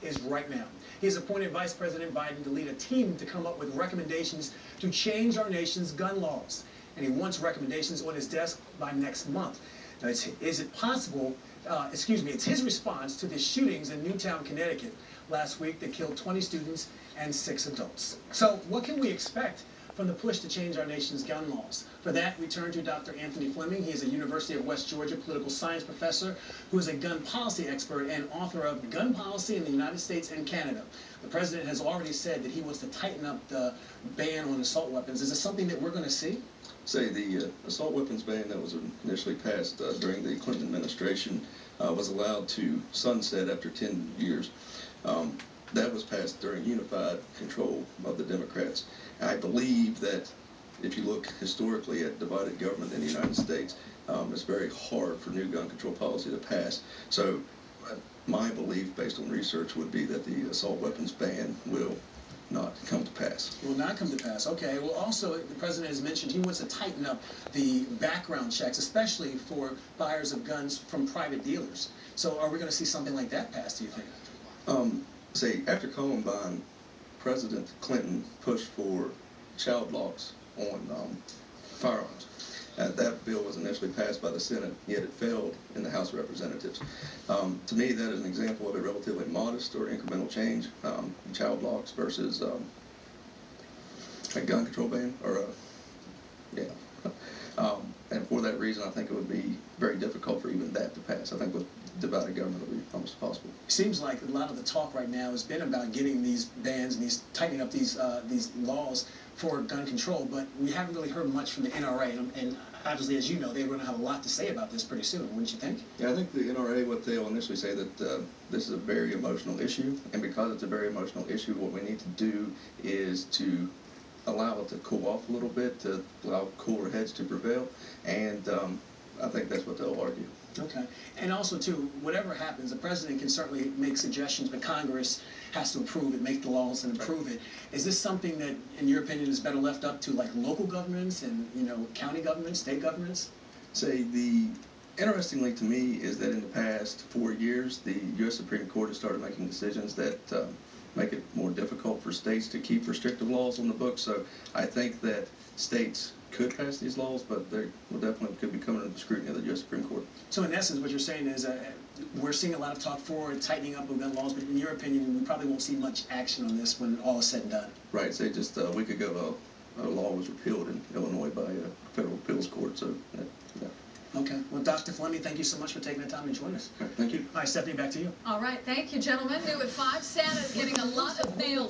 is right now. He has appointed Vice President Biden to lead a team to come up with recommendations to change our nation's gun laws. And he wants recommendations on his desk by next month. Now, is it possible, it's his response to the shootings in Newtown, Connecticut last week that killed 20 students and 6 adults. So what can we expect from the push to change our nation's gun laws? For that, we turn to Dr. Anthony Fleming. He is a University of West Georgia political science professor who is a gun policy expert and author of Gun Policy in the United States and Canada. The president has already said that he wants to tighten up the ban on assault weapons. Is this something that we're going to see? Say the assault weapons ban that was initially passed during the Clinton administration was allowed to sunset after 10 years. That was passed during unified control of the Democrats. I believe that if you look historically at divided government in the United States, it's very hard for new gun control policy to pass. So my belief, based on research, would be that the assault weapons ban will not come to pass. Will not come to pass. Okay. Well, also, the president has mentioned he wants to tighten up the background checks, especially for buyers of guns from private dealers. So are we going to see something like that pass, do you think? Say, after Columbine, President Clinton pushed for child locks on firearms. That bill was initially passed by the Senate, yet it failed in the House of Representatives. To me, that is an example of a relatively modest or incremental change. Child locks versus a gun control ban, or and for that reason, I think it would be very difficult for even that to pass. I think with divided government, it would be almost impossible. Seems like a lot of the talk right now has been about getting these bans and tightening up these laws for gun control, but we haven't really heard much from the NRA. And obviously, as you know, they're going to have a lot to say about this pretty soon, wouldn't you think? Yeah, I think the NRA, what they'll initially say that this is a very emotional issue, and because it's a very emotional issue, what we need to do is to allow it to cool off a little bit, to allow cooler heads to prevail, and I think that's what they'll argue. Okay. And also, too, whatever happens, the president can certainly make suggestions, but Congress has to approve it, make the laws and approve it. Is this something that, in your opinion, is better left up to, like, local governments and, county governments, state governments? Interestingly to me is that in the past 4 years, the U.S. Supreme Court has started making decisions that make it more difficult for states to keep restrictive laws on the books. So I think that states could pass these laws, but they definitely could be coming under the scrutiny of the U.S. Supreme Court. So in essence, what you're saying is we're seeing a lot of talk for tightening up of gun laws, but in your opinion, we probably won't see much action on this when all is said and done. Right. Say just a week ago, a law was repealed in Illinois by a federal appeals court. So, yeah. Okay. Well, Dr. Fleming, thank you so much for taking the time to join us. Thank you. All right, Stephanie, back to you. All right. Thank you, gentlemen. New at 5, Santa's getting a lot of mail.